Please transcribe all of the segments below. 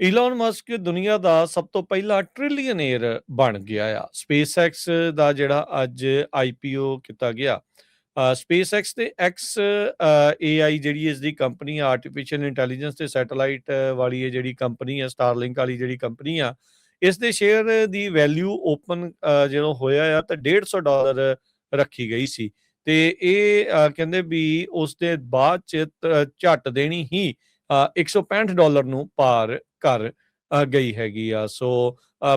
Elon Musk ਦੁਨੀਆ ਦਾ ਸਭ ਤੋਂ ਪਹਿਲਾ ਟ੍ਰਿਲੀਅਨੇਰ ਬਣ ਗਿਆ ਆ। SpaceX ਦਾ ਜਿਹੜਾ ਅੱਜ IPO ਕੀਤਾ ਗਿਆ। SpaceX ਤੇ X AI ਜਿਹੜੀ ਇਸ ਦੀ ਕੰਪਨੀ ਆ, ਆਰਟੀਫਿਸ਼ੀਅਲ ਇੰਟੈਲੀਜੈਂਸ ਤੇ ਸੈਟੇਲਾਈਟ ਵਾਲੀ ਇਹ ਜਿਹੜੀ ਕੰਪਨੀ ਆ, ਸਟਾਰਲਿੰਕ ਵਾਲੀ ਜਿਹੜੀ ਕੰਪਨੀ ਆ, ਇਸ ਦੇ ਸ਼ੇਅਰ ਦੀ ਵੈਲਿਊ ਓਪਨ ਜਦੋਂ ਹੋਇਆ ਆ ਤਾਂ $150 ਰੱਖੀ ਗਈ ਸੀ। ਤੇ ਇਹ ਕਹਿੰਦੇ ਵੀ ਉਸ ਦੇ ਬਾਅਦ ਚ ਝੱਟ ਦੇਣੀ ਹੀ $165 ਨੂੰ ਪਾਰ ਕਰ ਗਈ ਹੈਗੀ ਆ। ਸੋ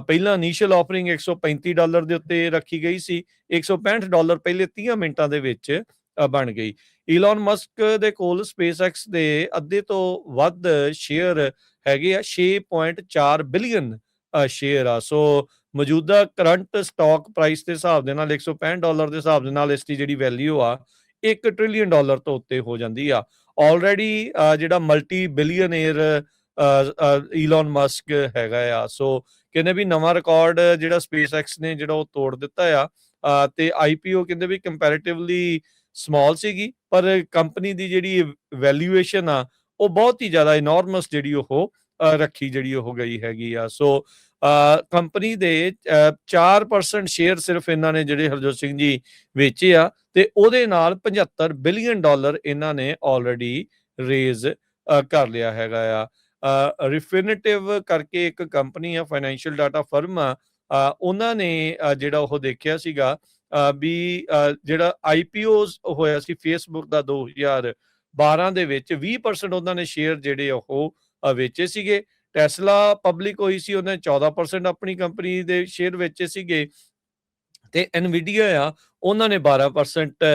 ਪਹਿਲਾਂ ਇਨੀਸ਼ੀਅਲ ਆਫਰਿੰਗ $135 ਦੇ ਉੱਤੇ ਰੱਖੀ ਗਈ ਸੀ। $165 ਪਹਿਲੇ 30 ਮਿੰਟਾਂ ਦੇ ਵਿੱਚ ਬਣ ਗਈ। ਈਲਨ ਮਸਕ ਦੇ ਕੋਲ SpaceX ਦੇ ਅੱਧੇ ਤੋਂ ਵੱਧ ਸ਼ੇਅਰ ਹੈਗੇ ਆ, 6.4 ਬਿਲੀਅਨ ਸ਼ੇਅਰ ਆ। ਸੋ ਮੌਜੂਦਾ ਕਰੰਟ ਸਟਾਕ ਪ੍ਰਾਈਸ ਦੇ ਹਿਸਾਬ ਦੇ ਨਾਲ $165 ਦੇ ਹਿਸਾਬ ਦੇ ਨਾਲ ਇਸ ਦੀ ਜਿਹੜੀ ਵੈਲਿਊ ਆ $1 ਟ੍ਰਿਲੀਅਨ ਤੋਂ ਉੱਤੇ ਹੋ ਜਾਂਦੀ ਆ। ਆਲਰੇਡੀ ਜਿਹੜਾ ਮਲਟੀ ਬਿਲੀਅਨੇਅਰ ਈਲਨ ਮਸਕ ਹੈਗਾ ਆ। ਸੋ ਕਹਿੰਦੇ ਵੀ ਨਵਾਂ ਰਿਕਾਰਡ ਜਿਹੜਾ SpaceX ਨੇ ਜਿਹੜਾ ਉਹ ਤੋੜ ਦਿੱਤਾ ਆ। ਤੇ IPO ਕਹਿੰਦੇ ਵੀ ਕੰਪੈਰੀਟਿਵਲੀ ਸਮਾਲ ਸੀਗੀ, ਪਰ ਕੰਪਨੀ ਦੀ ਜਿਹੜੀ ਵੈਲਿਊਏਸ਼ਨ ਆ ਉਹ ਬਹੁਤ ਹੀ ਜ਼ਿਆਦਾ ਇਨੋਰਮਸ ਜਿਹੜੀ ਉਹ ਰੱਖੀ ਜਿਹੜੀ ਉਹ ਗਈ ਹੈਗੀ ਆ। ਸੋ ਕੰਪਨੀ ਦੇ 4% ਸ਼ੇਅਰ ਸਿਰਫ ਇਹਨਾਂ ਨੇ ਜਿਹੜੇ ਹਰਜੋਤ ਸਿੰਘ ਜੀ ਵੇਚੇ ਆ, ਤੇ ਉਹਦੇ ਨਾਲ $75 ਬਿਲੀਅਨ ਇਹਨਾਂ ਨੇ ਆਲਰੇਡੀ ਰੇਜ਼ ਕਰ ਲਿਆ ਹੈਗਾ ਆ। ਰਿਫਿਨਿਟਿਵ ਕਰਕੇ ਇੱਕ ਕੰਪਨੀ ਆ, ਫਾਈਨੈਂਸ਼ੀਅਲ ਡਾਟਾ ਫਰਮ ਆ, ਉਹਨਾਂ ਨੇ ਜਿਹੜਾ ਉਹ ਦੇਖਿਆ ਸੀਗਾ ਵੀ ਜਿਹੜਾ IPOs ਹੋਇਆ ਸੀ ਫੇਸਬੁੱਕ ਦਾ 2012 ਦੇ ਵਿੱਚ 20% ਉਹਨਾਂ ਨੇ ਸ਼ੇਅਰ ਜਿਹੜੇ ਉਹ ਵੇਚੇ ਸੀਗੇ। ਟੈਸਲਾ ਪਬਲਿਕ ਹੋਈ ਸੀ, ਉਹਨੇ 14% ਆਪਣੀ ਕੰਪਨੀ ਦੇ ਸ਼ੇਅਰ ਵੇਚੇ ਸੀਗੇ। ਤੇ NVIDIA ਆ, ਉਹਨਾਂ ਨੇ 12%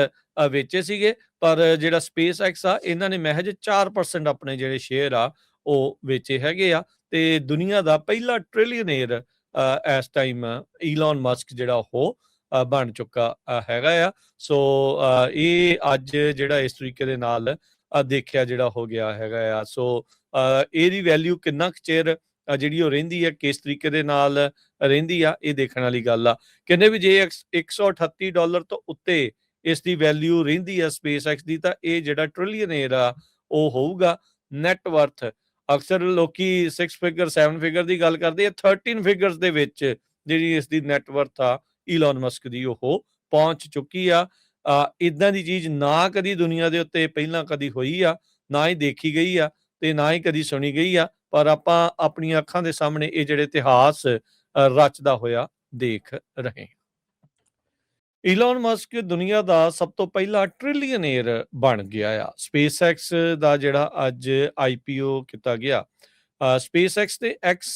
ਵੇਚੇ ਸੀਗੇ। ਪਰ ਜਿਹੜਾ SpaceX ਆ, ਇਹਨਾਂ ਨੇ ਮਹਿਜ 4% ਆਪਣੇ ਜਿਹੜੇ ਸ਼ੇਅਰ ਆ ਉਹ ਵੇਚੇ ਹੈਗੇ ਆ। ਤੇ ਦੁਨੀਆ ਦਾ ਪਹਿਲਾ ਟ੍ਰਿਲੀਅਨੇਰ ਇਸ ਟਾਈਮ ਈਲਨ ਮਸਕ ਜਿਹੜਾ ਉਹ ਬਣ ਚੁੱਕਾ ਹੈਗਾ ਆ। ਸੋ ਇਹ ਅੱਜ ਜਿਹੜਾ ਇਸ ਤਰੀਕੇ ਦੇ ਨਾਲ ਦੇਖਿਆ ਜਿਹੜਾ ਹੋ ਗਿਆ ਹੈਗਾ ਆ। ਸੋ ਇਹਦੀ ਵੈਲਿਊ ਕਿੰਨਾ ਕੁ ਚਿਰ ਜਿਹੜੀ ਉਹ ਰਹਿੰਦੀ ਹੈ, ਕਿਸ ਤਰੀਕੇ ਦੇ ਨਾਲ ਰਹਿੰਦੀ ਆ, ਇਹ ਦੇਖਣ ਵਾਲੀ ਗੱਲ ਆ। ਕਹਿੰਦੇ ਵੀ ਜੇ $138 ਤੋਂ ਉੱਤੇ ਇਸ ਦੀ ਵੈਲਿਊ ਰਹਿੰਦੀ ਆ SpaceX ਦੀ, ਤਾਂ ਇਹ ਜਿਹੜਾ ਟ੍ਰਿਲੀਅਨੇਰ ਆ ਉਹ ਹੋਊਗਾ। ਨੈਟਵਰਥ ਅਕਸਰ ਲੋਕੀ 6 ਫਿਗਰ 7 ਫਿਗਰ ਦੀ ਗੱਲ ਕਰਦੇ ਆ, 13 ਫਿਗਰਸ ਦੇ ਵਿੱਚ ਜਿਹੜੀ ਇਸ ਦੀ ਨੈਟਵਰਥ ਆ ਈਲਨ ਮਸਕ ਦੀ ਉਹ ਪਹੁੰਚ ਚੁੱਕੀ ਆ। ਇਦਾਂ ਦੀ ਚੀਜ਼ ਨਾ ਕਦੀ ਦੁਨੀਆ ਦੇ ਉੱਤੇ ਪਹਿਲਾਂ ਕਦੀ ਹੋਈ ਆ, ਨਾ ਹੀ ਦੇਖੀ ਗਈ ਆ, ਤੇ ਨਾ ਹੀ ਕਦੀ ਸੁਣੀ ਗਈ ਆ। ਪਰ ਆਪਾਂ ਆਪਣੀਆਂ ਅੱਖਾਂ ਦੇ ਸਾਹਮਣੇ ਇਹ ਜਿਹੜੇ ਇਤਿਹਾਸ ਰਚਦਾ ਹੋਇਆ ਦੇਖ ਰਹੇ। ਈਲਨ ਮਸਕ ਦੁਨੀਆ ਦਾ ਸਭ ਤੋਂ ਪਹਿਲਾ ਟ੍ਰਿਲੀਅਨੇਰ ਬਣ ਗਿਆ ਆ। SpaceX ਦਾ ਜਿਹੜਾ ਅੱਜ IPO ਕੀਤਾ ਗਿਆ। SpaceX ਤੇ X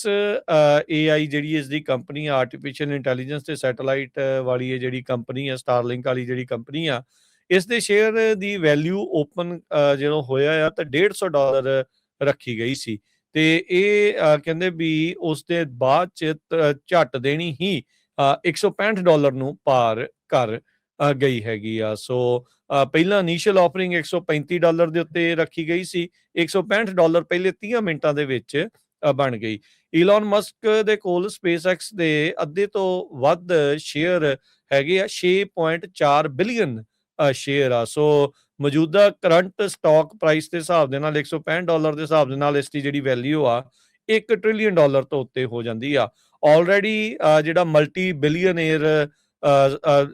AI ਜਿਹੜੀ ਇਸ ਦੀ ਕੰਪਨੀ ਆ, ਆਰਟੀਫਿਸ਼ੀਅਲ ਇੰਟੈਲੀਜੈਂਸ ਤੇ ਸੈਟੇਲਾਈਟ ਵਾਲੀ ਇਹ ਜਿਹੜੀ ਕੰਪਨੀ ਆ, ਸਟਾਰਲਿੰਕ ਵਾਲੀ ਜਿਹੜੀ ਕੰਪਨੀ ਆ, ਇਸ ਦੇ ਸ਼ੇਅਰ ਦੀ ਵੈਲਿਊ ਓਪਨ ਜਦੋਂ ਹੋਇਆ ਆ ਤਾਂ $150 ਰੱਖੀ ਗਈ ਸੀ। ਤੇ ਇਹ ਕਹਿੰਦੇ ਵੀ ਉਸ ਦੇ ਬਾਅਦ ਚ ਝੱਟ ਦੇਣੀ ਹੀ $165 ਨੂੰ ਪਾਰ ਕਰ ਗਈ ਹੈਗੀ ਆ। ਸੋ ਪਹਿਲਾਂ ਇਨੀਸ਼ੀਅਲ ਆਫਰਿੰਗ $135 ਦੇ ਉੱਤੇ ਰੱਖੀ ਗਈ ਸੀ। $165 ਪਹਿਲੇ 30 ਮਿੰਟਾਂ ਦੇ ਵਿੱਚ ਬਣ ਗਈ। ਈਲਨ ਮਸਕ ਦੇ ਕੋਲ SpaceX ਦੇ ਅੱਧੇ ਤੋਂ ਵੱਧ ਸ਼ੇਅਰ ਹੈਗੇ ਆ, 6.4 ਬਿਲੀਅਨ ਸ਼ੇਅਰ ਆ। ਸੋ ਮੌਜੂਦਾ ਕਰੰਟ ਸਟਾਕ ਪ੍ਰਾਈਸ ਦੇ ਹਿਸਾਬ ਦੇ ਨਾਲ $165 ਦੇ ਹਿਸਾਬ ਦੇ ਨਾਲ ਇਸ ਦੀ ਜਿਹੜੀ ਵੈਲਿਊ ਆ $1 ਟ੍ਰਿਲੀਅਨ ਤੋਂ ਉੱਤੇ ਹੋ ਜਾਂਦੀ ਆ। ਆਲਰੇਡੀ ਜਿਹੜਾ ਮਲਟੀ ਬਿਲੀਅਨੇਅਰ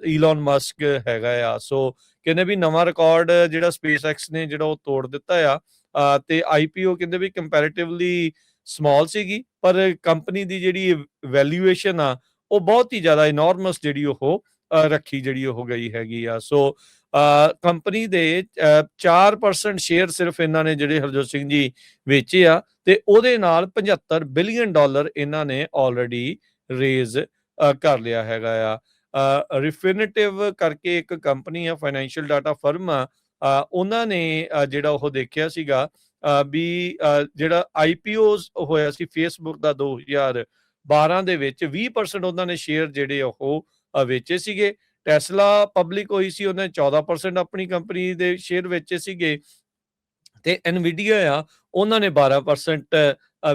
ਈਲਨ ਮਸਕ ਹੈਗਾ ਆ। ਸੋ ਕਹਿੰਦੇ ਵੀ ਨਵਾਂ ਰਿਕਾਰਡ ਜਿਹੜਾ SpaceX ਨੇ ਜਿਹੜਾ ਉਹ ਤੋੜ ਦਿੱਤਾ ਆ। ਤੇ IPO ਕਹਿੰਦੇ ਵੀ ਕੰਪੈਰੀਟਿਵਲੀ ਸਮਾਲ ਸੀਗੀ, ਪਰ ਕੰਪਨੀ ਦੀ ਜਿਹੜੀ ਵੈਲਿਊਏਸ਼ਨ ਆ ਉਹ ਬਹੁਤ ਹੀ ਜ਼ਿਆਦਾ ਇਨੋਰਮਸ ਜਿਹੜੀ ਉਹ ਰੱਖੀ ਜਿਹੜੀ ਉਹ ਗਈ ਹੈਗੀ ਆ। ਸੋ ਕੰਪਨੀ ਦੇ 4% ਸ਼ੇਅਰ ਸਿਰਫ ਇਹਨਾਂ ਨੇ ਜਿਹੜੇ ਹਰਜੋਤ ਸਿੰਘ ਜੀ ਵੇਚੇ ਆ, ਤੇ ਉਹਦੇ ਨਾਲ $75 ਬਿਲੀਅਨ ਇਹਨਾਂ ਨੇ ਆਲਰੇਡੀ ਰੇਜ਼ ਕਰ ਲਿਆ ਹੈਗਾ ਆ। ਰਿਫਿਨਿਟਿਵ ਕਰਕੇ ਇੱਕ ਕੰਪਨੀ ਆ, ਫਾਈਨੈਂਸ਼ੀਅਲ ਡਾਟਾ ਫਰਮ ਆ, ਉਹਨਾਂ ਨੇ ਜਿਹੜਾ ਉਹ ਦੇਖਿਆ ਸੀਗਾ ਵੀ ਜਿਹੜਾ IPOs ਹੋਇਆ ਸੀ ਫੇਸਬੁੱਕ ਦਾ 2012 ਦੇ ਵਿੱਚ 20% ਉਹਨਾਂ ਨੇ ਸ਼ੇਅਰ ਜਿਹੜੇ ਉਹ ਵੇਚੇ ਸੀਗੇ। ਟੈਸਲਾ ਪਬਲਿਕ ਹੋਈ ਸੀ, ਉਹਨੇ 14% ਆਪਣੀ ਕੰਪਨੀ ਦੇ ਸ਼ੇਅਰ ਵੇਚੇ ਸੀਗੇ। ਤੇ NVIDIA ਆ, ਉਹਨਾਂ ਨੇ 12%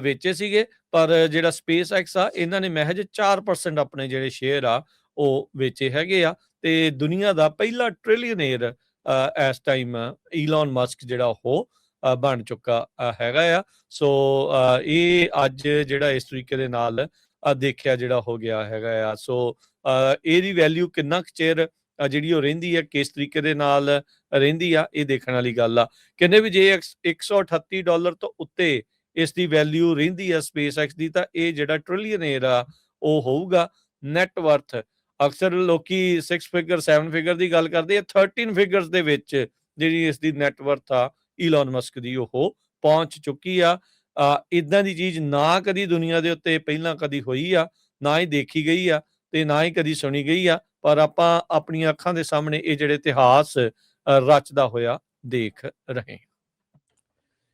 ਵੇਚੇ ਸੀਗੇ। ਪਰ ਜਿਹੜਾ SpaceX ਆ, ਇਹਨਾਂ ਨੇ ਮਹਿਜ 4% ਆਪਣੇ ਜਿਹੜੇ ਸ਼ੇਅਰ ਆ ਉਹ ਵੇਚੇ ਹੈਗੇ ਆ। ਤੇ ਦੁਨੀਆ ਦਾ ਪਹਿਲਾ ਟ੍ਰਿਲੀਅਨੇਰ ਇਸ ਟਾਈਮ ਈਲਨ ਮਸਕ ਜਿਹੜਾ ਉਹ ਬਣ ਚੁੱਕਾ ਹੈਗਾ ਆ। ਸੋ ਇਹ ਅੱਜ ਜਿਹੜਾ ਇਸ ਤਰੀਕੇ ਦੇ ਨਾਲ ਦੇਖਿਆ ਜਿਹੜਾ ਹੋ ਗਿਆ ਹੈਗਾ ਆ। ਸੋ ਇਹਦੀ ਵੈਲਿਊ ਕਿੰਨਾ ਕੁ ਚਿਰ ਜਿਹੜੀ ਉਹ ਰਹਿੰਦੀ ਹੈ, ਕਿਸ ਤਰੀਕੇ ਦੇ ਨਾਲ ਰਹਿੰਦੀ ਆ, ਇਹ ਦੇਖਣ ਵਾਲੀ ਗੱਲ ਆ। ਕਹਿੰਦੇ ਵੀ ਜੇ $138 ਤੋਂ ਉੱਤੇ ਇਸ ਦੀ ਵੈਲਿਊ ਰਹਿੰਦੀ ਆ SpaceX ਦੀ, ਤਾਂ ਇਹ ਜਿਹੜਾ ਟ੍ਰਿਲੀਅਨੇਰ ਆ ਉਹ ਹੋਊਗਾ। ਨੈਟ ਵਰਥ ਅਕਸਰ ਲੋਕੀ 6 ਫਿਗਰ 7 ਫਿਗਰ ਦੀ ਗੱਲ ਕਰਦੇ ਆ, 13 ਫਿਗਰਸ ਦੇ ਵਿੱਚ ਜਿਹੜੀ ਇਸ ਦੀ ਨੈਟ ਵਰਥ ਆ ਈਲਨ ਮਸਕ ਦੀ ਉਹ ਪਹੁੰਚ ਚੁੱਕੀ ਆ। ਇਦਾਂ ਦੀ ਚੀਜ਼ ਨਾ ਕਦੀ ਦੁਨੀਆ ਦੇ ਉੱਤੇ ਪਹਿਲਾਂ ਕਦੀ ਹੋਈ ਆ, ਨਾ ਹੀ ਦੇਖੀ ਗਈ ਆ ਤੇ ਨਾ ਹੀ ਕਦੀ ਸੁਣੀ ਗਈ ਆ, ਪਰ ਆਪਾਂ ਆਪਣੀਆਂ ਅੱਖਾਂ ਦੇ ਸਾਹਮਣੇ ਇਹ ਜਿਹੜੇ ਇਤਿਹਾਸ ਰਚਦਾ ਹੋਇਆ ਦੇਖ ਰਹੇ ਹਾਂ।